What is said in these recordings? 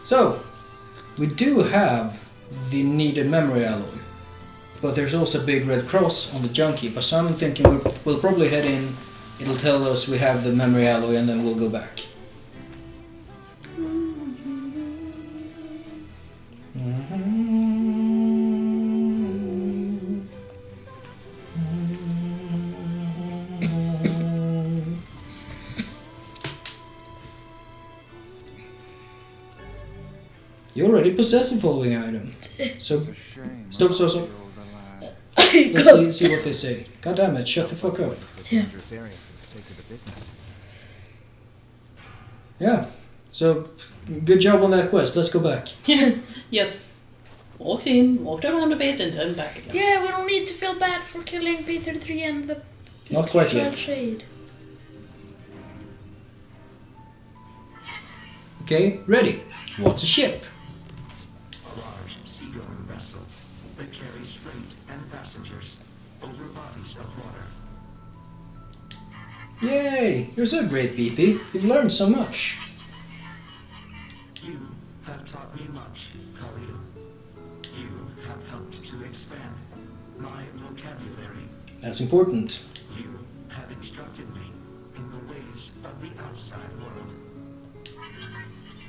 So, we do have the needed memory alloy, but there's also a big red cross on the junkie, but so I'm thinking we'll probably head in, it'll tell us we have the memory alloy and then we'll go back. You already possess the following item. So, stop. Let's see what they say. God damn it, shut the fuck up. Yeah. Yeah, so good job on that quest. Let's go back. Yes. Walked in, walked around a bit, and then back again. Yeah, we don't need to feel bad for killing Peter 3 and the... Not quite yet. Shade. Okay, ready. What's a ship? A large seagoing vessel that carries freight and passengers over bodies of water. Yay! You're so great, BP. You've learned so much. You have taught me much, Khalil. You have helped to expand my vocabulary. That's important. You have instructed me in the ways of the outside world.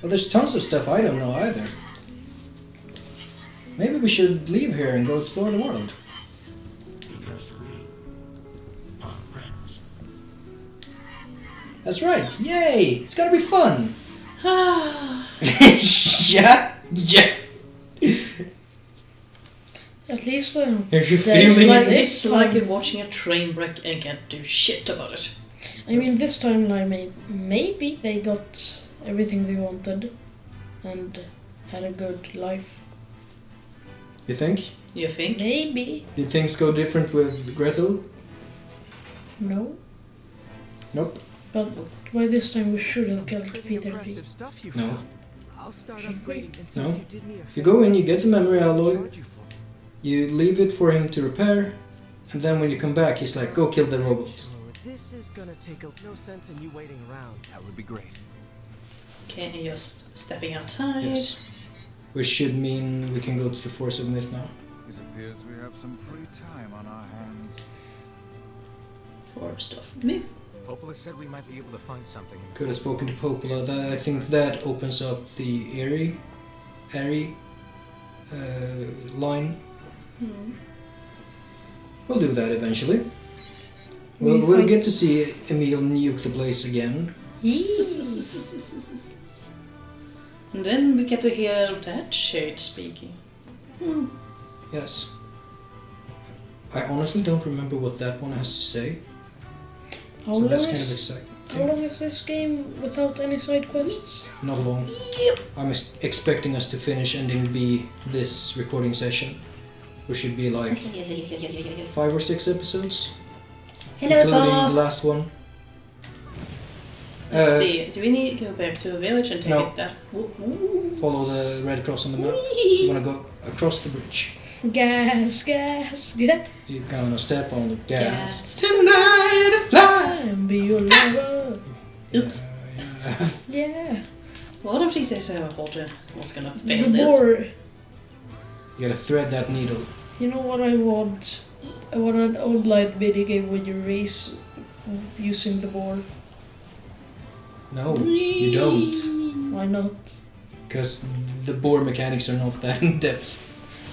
Well, there's tons of stuff I don't know either. Maybe we should leave here and go explore the world. Because we are friends. That's right. Yay! It's gonna be fun. Ah. Yeah. At least Are you there's feeling like it? this It's like time. watching a train wreck and can't do shit about it. I mean, this timeline, maybe they got everything they wanted and had a good life. You think? You think? Maybe. Did things go different with Gretel? No. Nope. But by this time we should have killed Peter 3. Stuff you No. found. I'll start upgrading, and No. since you did me a You favor, go in, you get the memory alloy, charge you for it. you leave it for him to repair, and then when you come back, he's like, go kill the robot. This is gonna take no sense in you waiting around. That would be great. Okay, and just stepping outside. Yes. Which should mean we can go to the Force of Myth now. It appears we have some free time on our hands. For stuff. Me. Popola said we might be able to find something. In the Could have spoken to Popola. I think that opens up the Airy line. We'll do that eventually. We'll get to see Emil nuke the place again. And then we get to hear that shade speaking. Yes. I honestly don't remember what that one has to say. How So long that's kind of is exciting. how long is this game without any side quests? Not long. I'm expecting us to finish ending B this recording session, which should be like 5 or 6 episodes, Hello, including Bob. the last one. Let's see. Do we need to go back to a village and take No. it there? Ooh. Follow the red cross on the map. You wanna go across the bridge. Gas. You're gonna step on the gas. Gas. Tonight I fly. And be your lover. Oops. Yeah. What if these days I was gonna The fail this? boar. You gotta thread that needle. You know what I want? I want an old-light video game where you race using the boar. No, you don't. Why not? Because the board mechanics are not that in depth.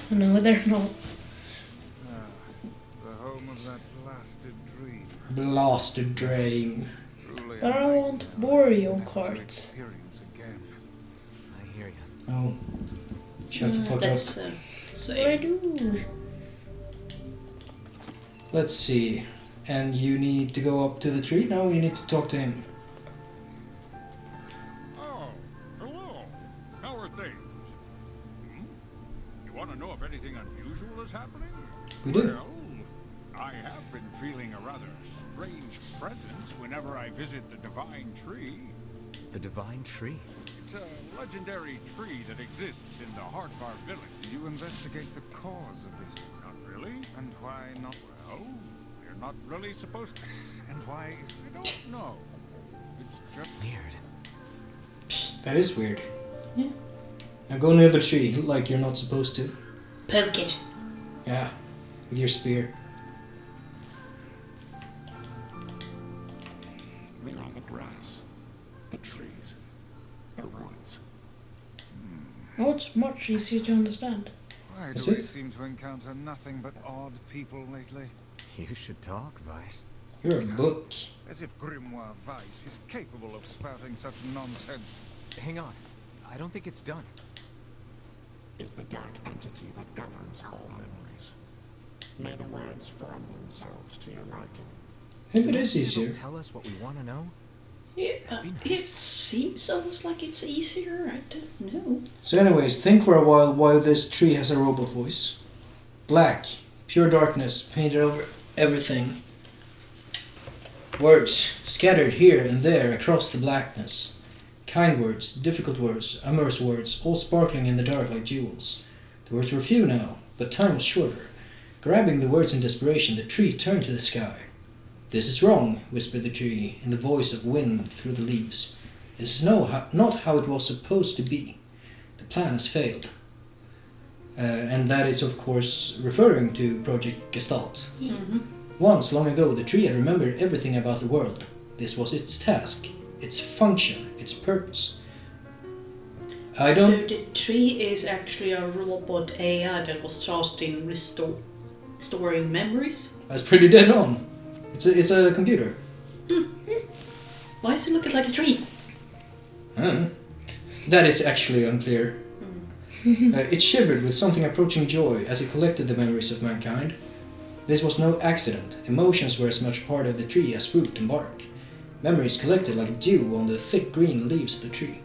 No, they're not. The home of that blasted dream. Blasted dream. Truly But I amazing want how Boreal I can cards. experience again. I hear you. Oh. Shut the fuck Let's up. What do I say. do? Let's see. And you need to go up to the tree now, you need to talk to him. Oh, hello. How are things? You want to know if anything unusual is happening? We do. Well, I have been feeling a rather strange presence whenever I visit the divine tree. The divine tree. It's a legendary tree that exists in the heart of our village. Did you investigate the cause of this? Not really? And why not? Well, we're not really supposed to. And why is... I don't know. It's just... Weird. That is weird. Yeah. Now go near the tree like you're not supposed to. Poke it. Yeah, with your spear. We like the grass, the trees, the woods. Oh, it's much easier to understand. Why Is do we it? seem to encounter nothing but odd people lately? You should talk, Vice. You're a book. As if Grimoire Vice is capable of spouting such nonsense. Hang on. I don't think it's done. Is the dark entity that governs all memories. May the words form themselves to your liking. Maybe it Will is you be able easier. to tell us what we want to know? Yeah, That'd be it nice. seems almost like it's easier. I don't know. So anyways, think for a while why this tree has a robot voice. Black, pure darkness painted over everything. Words scattered here and there across the blackness. Kind words, difficult words, amorous words, all sparkling in the dark like jewels. The words were few now, but time was shorter. Grabbing the words in desperation, the tree turned to the sky. "This is wrong," whispered the tree, in the voice of wind through the leaves. "This is not how it was supposed to be. The plan has failed." And that is, of course, referring to Project Gestalt. Mm-hmm. Once, long ago, the tree had remembered everything about the world. This was its task, its function, its purpose. So the tree is actually a robot AI that was tasked in storing memories. That's pretty dead on. It's a computer. Why does it look like a tree? That is actually unclear. It shivered with something approaching joy as it collected the memories of mankind. This was no accident. Emotions were as much part of the tree as fruit and bark. Memories collected like dew on the thick green leaves of the tree.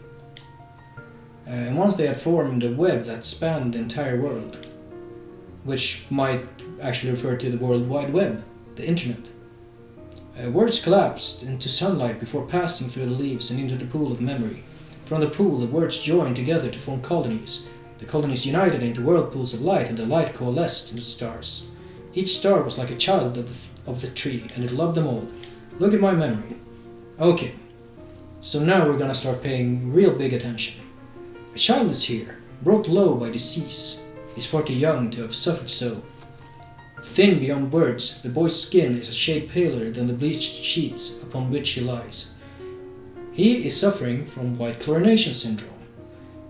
And once they had formed a web that spanned the entire world, which might actually refer to the World Wide Web, the Internet. Words collapsed into sunlight before passing through the leaves and into the pool of memory. From the pool, the words joined together to form colonies. The colonies united into whirlpools of light, and the light coalesced into stars. Each star was like a child of the tree, and it loved them all. Look at my memory. Okay, so now we're gonna start paying real big attention. A child is here, brought low by disease. He's far too young to have suffered so. Thin beyond words, the boy's skin is a shade paler than the bleached sheets upon which he lies. He is suffering from white chlorination syndrome,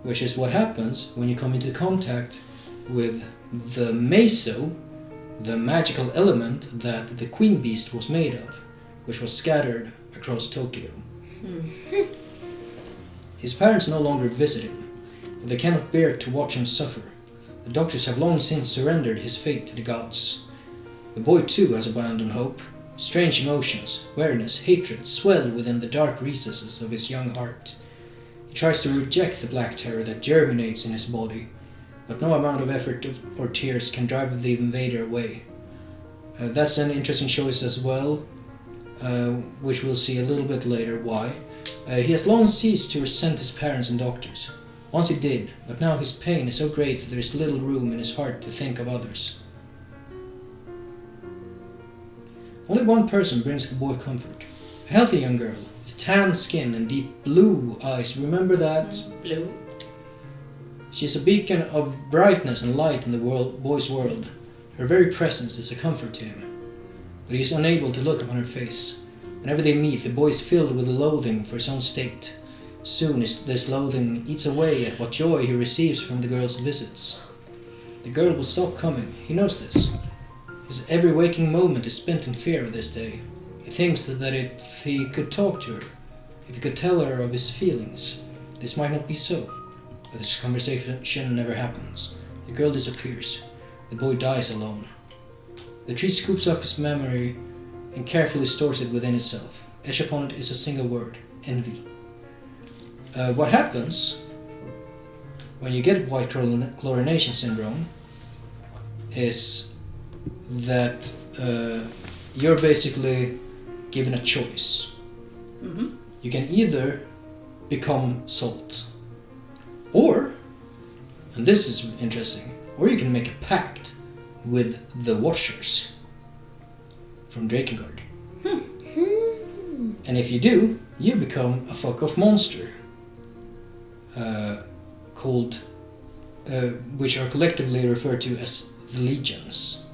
which is what happens when you come into contact with the meso, the magical element that the queen beast was made of, which was scattered across Tokyo. His parents no longer visit him, but they cannot bear to watch him suffer. The doctors have long since surrendered his fate to the gods. The boy too has abandoned hope. Strange emotions, wariness, hatred swell within the dark recesses of his young heart. He tries to reject the black terror that germinates in his body, but no amount of effort or tears can drive the invader away. That's an interesting choice as well, which we'll see a little bit later why. He has long ceased to resent his parents and doctors. Once he did, but now his pain is so great that there is little room in his heart to think of others. Only one person brings the boy comfort. A healthy young girl, with tan skin and deep blue eyes. Remember that? Blue. She is a beacon of brightness and light in the boy's world. Her very presence is a comfort to him. But he is unable to look upon her face. Whenever they meet, the boy is filled with loathing for his own state. Soon this loathing eats away at what joy he receives from the girl's visits. The girl will stop coming. He knows this. His every waking moment is spent in fear of this day. He thinks that if he could talk to her, if he could tell her of his feelings, this might not be so. But this conversation never happens. The girl disappears. The boy dies alone. The tree scoops up his memory and carefully stores it within itself. Etched upon it is a single word: envy. What happens when you get white chlorination syndrome is that you're basically given a choice. Mm-hmm. You can either become salt. Or, and this is interesting, or you can make a pact with the Watchers from Drakengard. And if you do, you become a fuck-off monster. Called, which are collectively referred to as the Legions.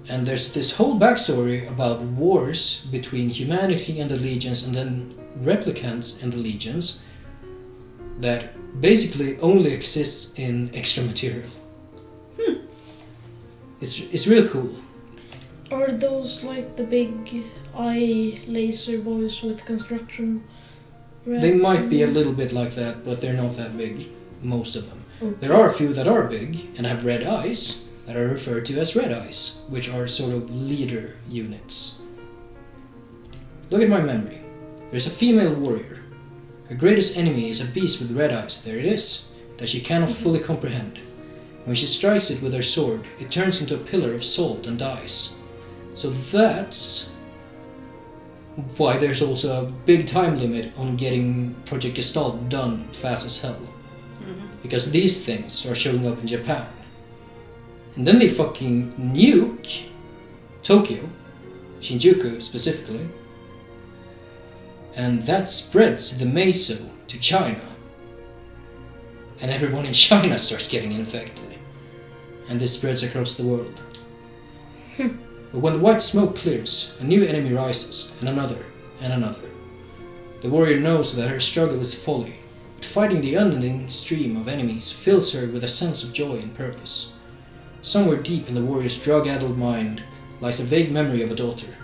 And there's this whole backstory about wars between humanity and the Legions, and then replicants and the Legions, that basically only exists in extra material. It's real cool. Are those like the big eye laser boys with construction? They might be a little bit like that, but they're not that big, most of them. Okay. There are a few that are big and have red eyes that are referred to as red eyes, which are sort of leader units. Look at my memory. There's a female warrior. Her greatest enemy is a beast with red eyes, there it is, that she cannot fully comprehend. When she strikes it with her sword, it turns into a pillar of salt and dies. So that's why there's also a big time limit on getting Project Gestalt done fast as hell. Because these things are showing up in Japan. And then they fucking nuke Tokyo, Shinjuku specifically, and that spreads the meso to China. And everyone in China starts getting infected. And this spreads across the world. But when the white smoke clears, a new enemy rises, and another, and another. The warrior knows that her struggle is folly, but fighting the unending stream of enemies fills her with a sense of joy and purpose. Somewhere deep in the warrior's drug-addled mind lies a vague memory of a daughter.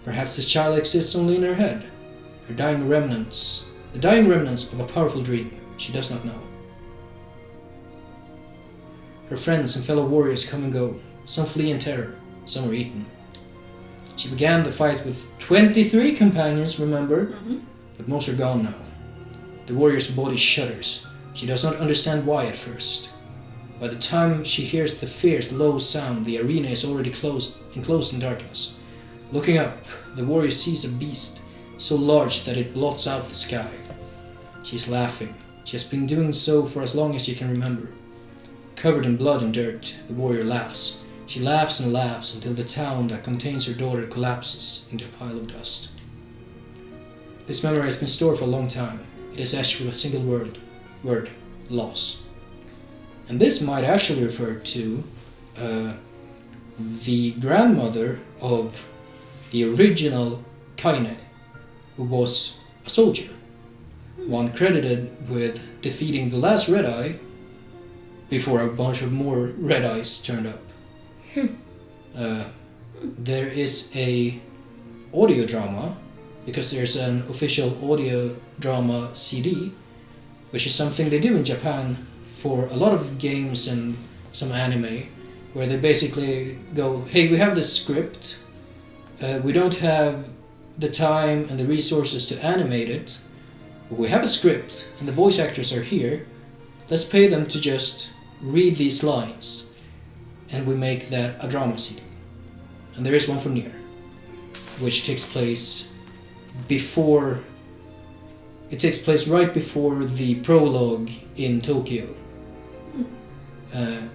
Perhaps this child exists only in her head, the dying remnants of a powerful dream she does not know. Her friends and fellow warriors come and go. Some flee in terror, some are eaten. She began the fight with 23 companions, remember? But most are gone now. The warrior's body shudders. She does not understand why at first. By the time she hears the fierce, low sound, the arena is already enclosed in darkness. Looking up, the warrior sees a beast so large that it blots out the sky. She's laughing. She has been doing so for as long as she can remember. Covered in blood and dirt, the warrior laughs. She laughs and laughs until the town that contains her daughter collapses into a pile of dust. This memory has been stored for a long time. It is etched with a single word, loss. And this might actually refer to the grandmother of the original Kaine, who was a soldier. One credited with defeating the last Red Eye before a bunch of more Red Eyes turned up. There is a audio drama, because there's an official audio drama CD, which is something they do in Japan for a lot of games and some anime, where they basically go, hey, we have this script, we don't have the time and the resources to animate it, but we have a script and the voice actors are here, let's pay them to just read these lines, and we make that a drama CD. And there is one for NieR, which takes place right before the prologue in Tokyo. And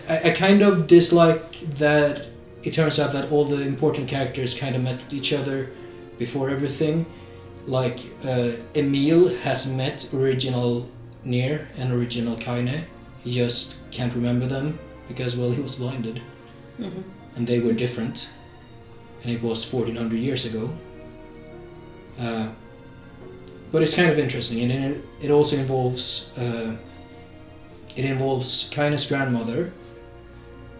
I kind of dislike that it turns out that all the important characters kind of met each other before everything. Like Emil has met original NieR and original Kaine. He just can't remember them because, well, he was blinded. And they were different. And it was 1400 years ago. But it's kind of interesting, and it also involves Kaine's grandmother,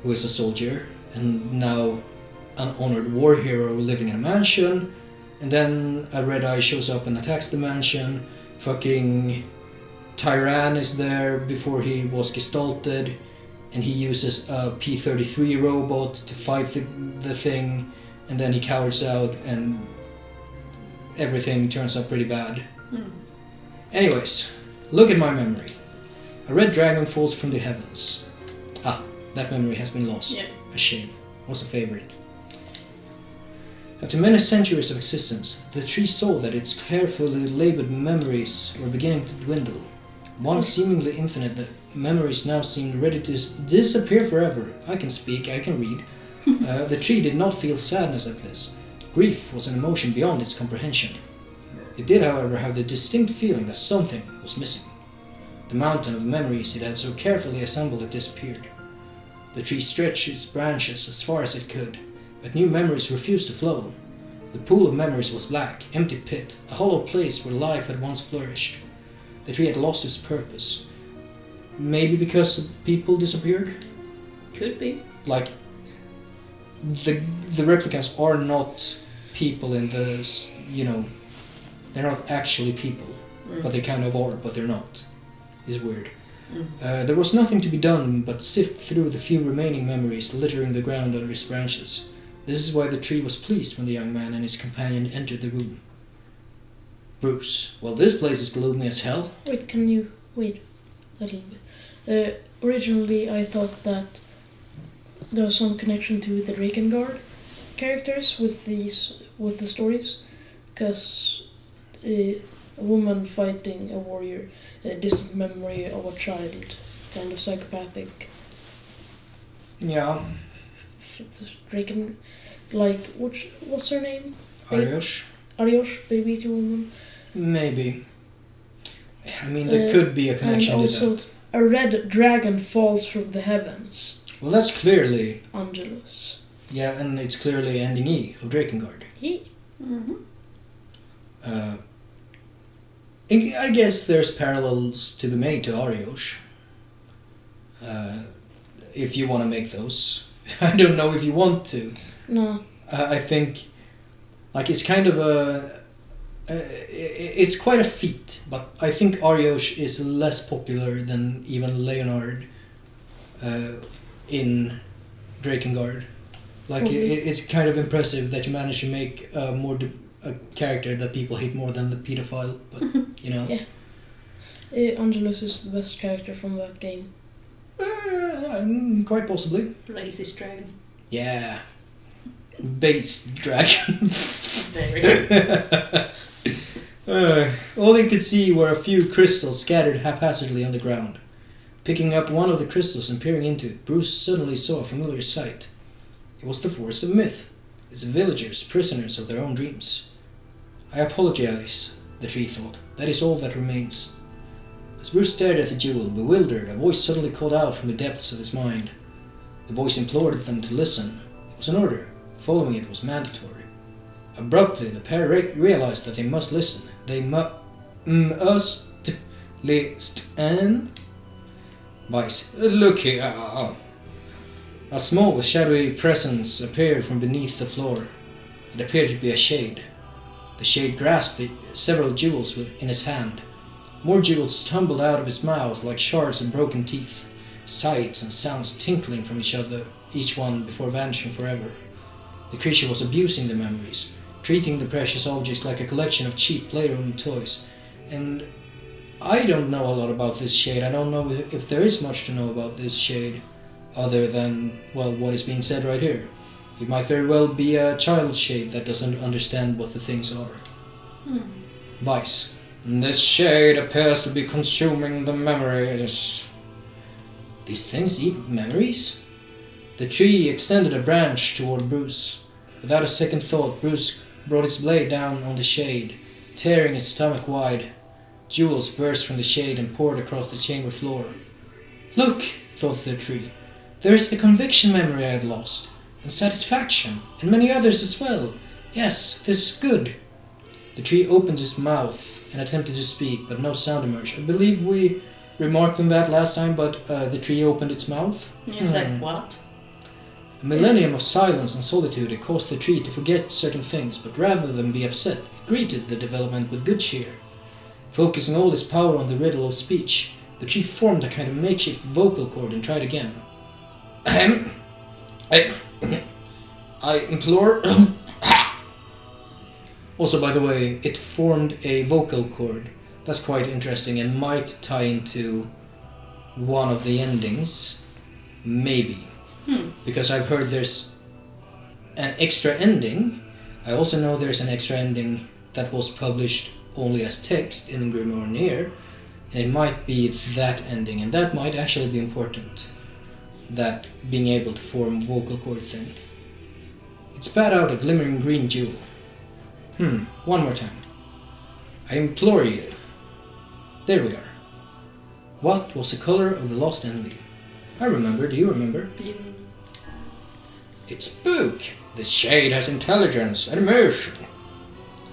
who is a soldier and now an honored war hero living in a mansion, and then a Red Eye shows up and attacks the mansion. Fucking Tyran is there before he was gestalted, and he uses a P-33 robot to fight the thing, and then he cowers out and everything turns out pretty bad. Anyways, look at my memory. A red dragon falls from the heavens. Ah, that memory has been lost. Yeah. A shame. Was a favorite. After many centuries of existence, the tree saw that its carefully labeled memories were beginning to dwindle. Once seemingly infinite, the memories now seemed ready to disappear forever. I can speak, I can read. The tree did not feel sadness at this. Grief was an emotion beyond its comprehension. It did, however, have the distinct feeling that something was missing. The mountain of memories it had so carefully assembled had disappeared. The tree stretched its branches as far as it could, but new memories refused to flow. The pool of memories was black, empty pit, a hollow place where life had once flourished. The tree had lost its purpose. Maybe because people disappeared? Could be. Like, the replicants are not people in the, they're not actually people, but they kind of are, but they're not. It's weird. There was nothing to be done but sift through the few remaining memories littering the ground under its branches. This is why the tree was pleased when the young man and his companion entered the room. Bruce, well, this place is gloomy as hell. Wait, can you wait a little bit? Originally, I thought that there was some connection to the Drakengard characters with the stories, because a woman fighting a warrior, a distant memory of a child, kind of psychopathic. Yeah. Draken, like what's her name? Ariosh? Ariosh, baby to woman. Maybe. I mean, there could be a connection and to also, that. a red dragon falls from the heavens. Well, that's clearly... Angelus. Yeah, and it's clearly ending E of Drakengard. He. I guess there's parallels to be made to Ariosh. If you want to make those. I don't know if you want to. No. I think... Like, it's kind of a... it's quite a feat, but I think Ariosh is less popular than even Leonard in Drakengard. Like, it's kind of impressive that you managed to make a character that people hate more than the pedophile, but, Yeah. Angelus is the best character from that game. Quite possibly. Racist dragon. Yeah. Base dragon. Very. All he could see were a few crystals scattered haphazardly on the ground. Picking up one of the crystals and peering into it, Bruce suddenly saw a familiar sight. It was the Forest of Myth, its villagers, prisoners of their own dreams. I apologize, the tree thought. That is all that remains. As Bruce stared at the jewel, bewildered, a voice suddenly called out from the depths of his mind. The voice implored them to listen. It was an order. Following it was mandatory. Abruptly, the pair realized that they must listen. They must listen. Vice, look here. A small, shadowy presence appeared from beneath the floor. It appeared to be a shade. The shade grasped several jewels in his hand. More jewels tumbled out of his mouth like shards of broken teeth, sights and sounds tinkling from each one before vanishing forever. The creature was abusing the memories, treating the precious objects like a collection of cheap playroom toys. And I don't know a lot about this shade. I don't know if there is much to know about this shade, other than, well, what is being said right here. It might very well be a child shade that doesn't understand what the things are. Vice. This shade appears to be consuming the memories. These things eat memories? The tree extended a branch toward Bruce. Without a second thought, Bruce brought his blade down on the shade, tearing its stomach wide. Jewels burst from the shade and poured across the chamber floor. Look, thought the tree. There is the conviction memory I had lost, and satisfaction, and many others as well. Yes, this is good. The tree opened its mouth and attempted to speak, but no sound emerged. I believe we remarked on that last time, but the tree opened its mouth. Yes, like what? A millennium of silence and solitude had caused the tree to forget certain things, but rather than be upset, it greeted the development with good cheer. Focusing all its power on the riddle of speech, the tree formed a kind of makeshift vocal cord and tried again. I implore... Also, by the way, it formed a vocal cord. That's quite interesting and might tie into one of the endings. Maybe. Because I've heard there's an extra ending I also know there's an extra ending that was published only as text in Grimoire NieR, and it might be that ending, and that might actually be important. That being able to form vocal cord thing. It spat out a glimmering green jewel. One more time. I implore you. There we are. What was the color of the lost envy? I remember, do you remember? Blue. It's Spook! This shade has intelligence and emotion.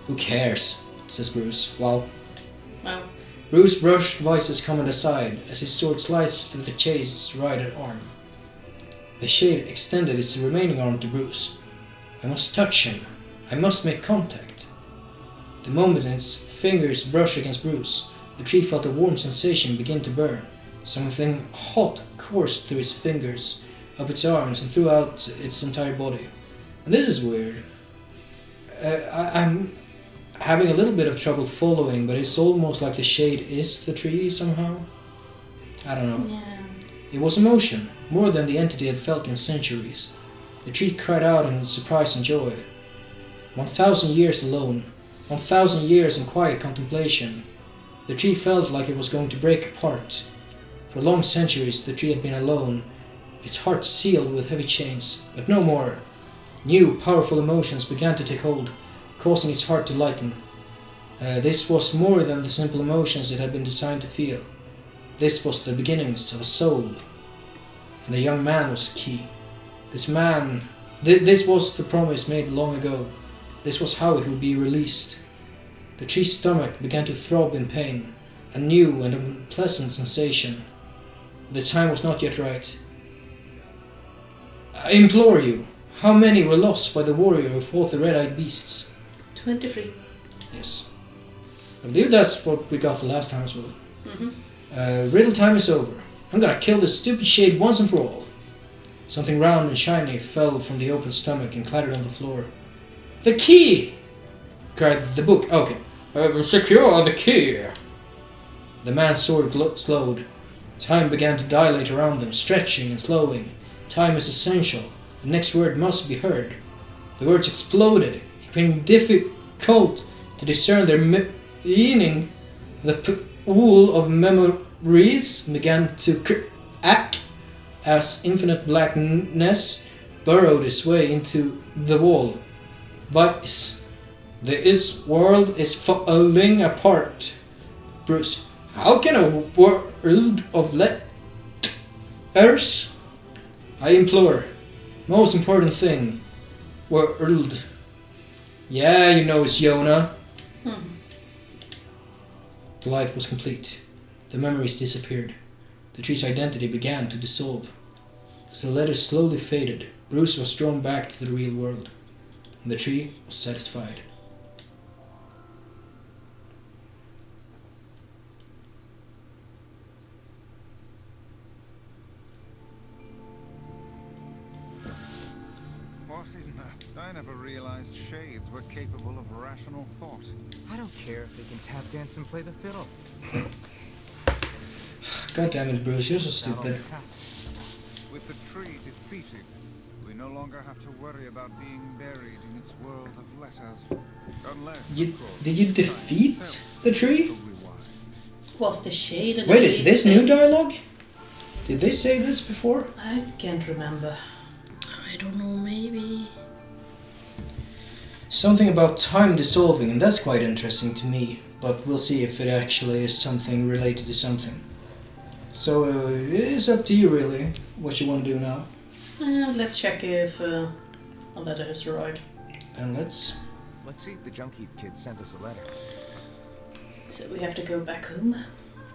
Who cares? Says Bruce. Wow. Wow. Bruce brushed Vice's comment aside as his sword sliced through the chase's right arm. The shade extended its remaining arm to Bruce. I must touch him. I must make contact. The moment its fingers brushed against Bruce, the tree felt a warm sensation begin to burn. Something hot coursed through its fingers, up its arms, and throughout its entire body. And this is weird. I'm having a little bit of trouble following, but it's almost like the shade is the tree somehow. I don't know. Yeah. It was emotion, more than the entity had felt in centuries. The tree cried out in surprise and joy. 1,000 years alone, 1,000 years in quiet contemplation. The tree felt like it was going to break apart. For long centuries the tree had been alone, its heart sealed with heavy chains, but no more. New, powerful emotions began to take hold, causing its heart to lighten. This was more than the simple emotions it had been designed to feel. This was the beginnings of a soul. And the young man was the key. This was the promise made long ago. This was how it would be released. The tree's stomach began to throb in pain, a new and unpleasant sensation. The time was not yet right. I implore you, how many were lost by the warrior who fought the red-eyed beasts? 23. Yes. I believe that's what we got the last time as well. Mm-hmm. Riddle time is over. I'm gonna kill this stupid shade once and for all. Something round and shiny fell from the open stomach and clattered on the floor. The key! Cried the book. Okay. Secure the key. The man's sword slowed. Time began to dilate around them, stretching and slowing. Time is essential. The next word must be heard. The words exploded. It became difficult to discern their meaning. The pool of memories began to crack as infinite blackness burrowed its way into the wall. Vice, this world is falling apart. Bruce, how can a world of letters? I implore. Most important thing. World. Yeah, you know it's Yona. The light was complete. The memories disappeared. The tree's identity began to dissolve. As the letters slowly faded, Bruce was drawn back to the real world. And the tree was satisfied. What in the... I never realized shades were capable of rational thought. I don't care if they can tap dance and play the fiddle. God damn it, Bruce, you're so Without all stupid. this hassle. With the tree defeated, we no longer have to worry about being buried in its world of letters. Unless, of course, Did you time defeat itself the is tree? to rewind. Was the shade and Wait, the is tree this the new same? dialogue? Did they say this before? I can't remember. I don't know, maybe. Something about time dissolving, and that's quite interesting to me. But we'll see if it actually is something related to something. So it's up to you really, what you want to do now. Let's check if a letter has arrived. And let's... Let's see if the Junkie kid sent us a letter. So we have to go back home.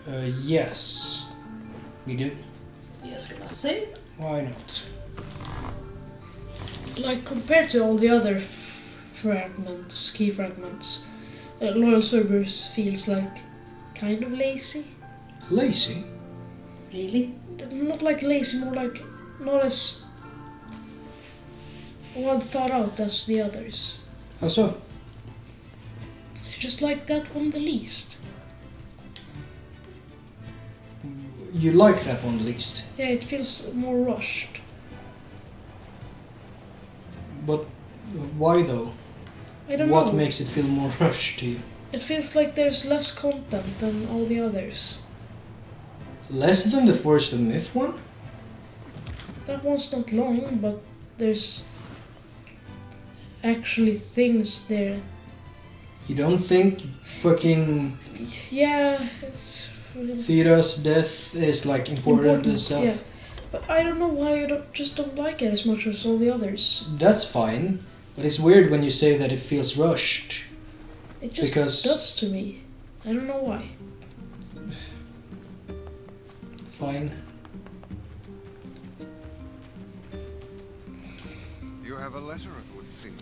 Yes. We do. Yes, gonna say. Why not? Like, compared to all the other fragments, key fragments, Loyal Cerberus feels like kind of lazy. Lazy? Really? Not like lazy, more like not as well thought out as the others. How so? Just like that one the least. You like that one least. Yeah, it feels more rushed. But why though? I don't What know. makes it feel more rushed to you? It feels like there's less content than all the others. Less than the Forest of Myth one? That one's not long, but there's actually things there. You don't think fucking Yeah, Fira's death is like important and stuff? yeah. But I don't know why I just don't like it as much as all the others. That's fine, but it's weird when you say that it feels rushed. It just Because- does to me. I don't know why. Fine. You have a letter, it would seem.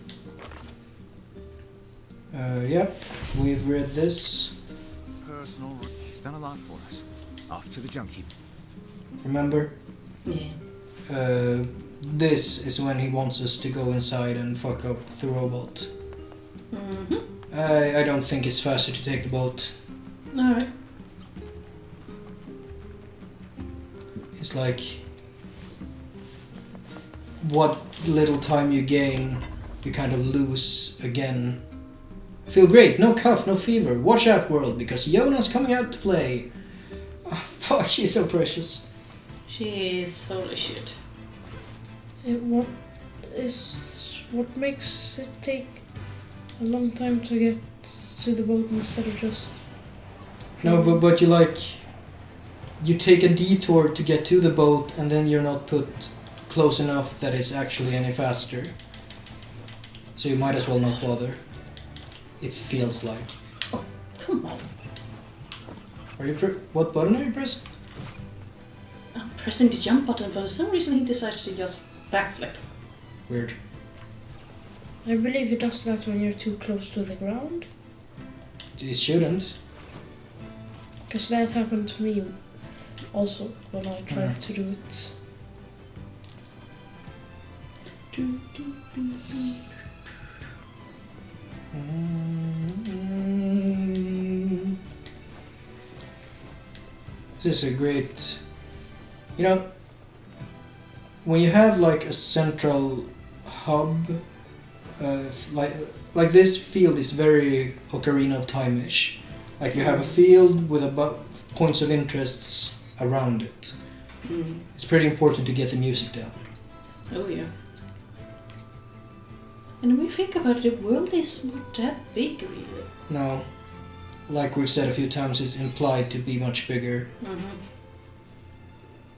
Yep, we've read this. Personal. He's done a lot for us. Off to the junk heap. Remember? Yeah. This is when he wants us to go inside and fuck up the robot. Mm-hmm. I don't think it's faster to take the boat. Alright. It's like what little time you gain, you kind of lose again. Feel great, no cough, no fever. Watch out, world, because Yona's coming out to play. Oh, fuck, she's so precious. She is holy shit. What makes it take a long time to get to the boat instead of just... No, but you take a detour to get to the boat, and then you're not put close enough that it's actually any faster. So you might as well not bother. It feels like. Oh, come on. Are you what button are you pressing? I'm pressing the jump button, but for some reason he decides to just backflip. Weird. I believe he does that when you're too close to the ground. It shouldn't. Because that happened to me also when I tried to do it. This is a great... You know, when you have like a central hub, like this field is very Ocarina of Time-ish. Like you have a field with points of interests around it. Mm. It's pretty important to get the music down. Oh yeah. And when we think about it, the world is not that big really. No, like we've said a few times, it's implied to be much bigger. Mm-hmm.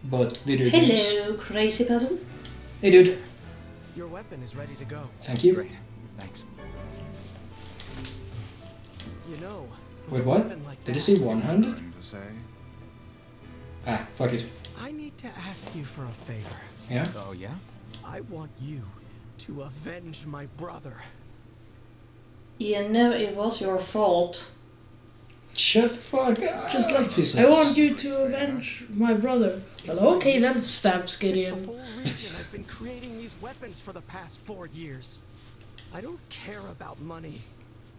But video games... Hello, crazy person. Hey dude, Your weapon is ready to go. thank you. Great. Thanks. You know, with Wait, a what? weapon like Did you that, say one-handed? Nothing to say. Ah, fuck it. I need to ask you for a favor. Yeah? Oh, yeah? I want you to avenge my brother. You know it was your fault. Shut the fuck up. Just like, Please, I want you to avenge my brother. It's Well, my okay mission. then, stabs It's the Gideon. whole reason I've been creating these weapons for the past 4 years. I don't care about money.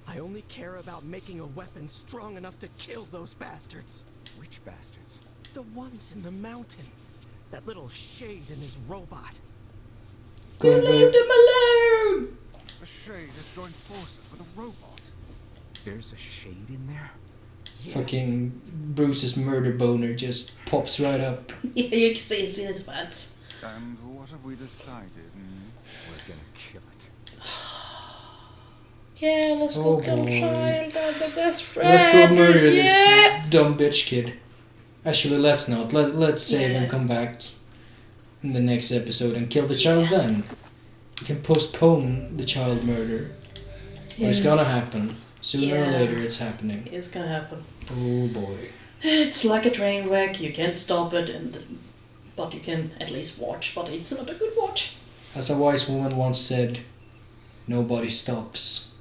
I only care about making a weapon strong enough to kill those bastards. Which bastards? The ones in the mountain. That little shade and his robot. You leave them alone! A shade has joined forces with a robot. There's a shade in there? Yes. Fucking Bruce's murder boner just pops right up. Yeah, you can see it in his pants. And what have we decided? We're gonna kill it. Yeah, let's Oh go kill boy. child and the best friend. Let's go murder Yeah! this dumb bitch kid. Actually, let's not. Let's save Yeah. and come back in the next episode and kill the child then. We can postpone the child murder. But it's Yeah. gonna happen. Sooner or Yeah. later it's happening. It's gonna happen. Oh boy. It's like a train wreck, you can't stop it, but you can at least watch, but it's not a good watch. As a wise woman once said, nobody stops.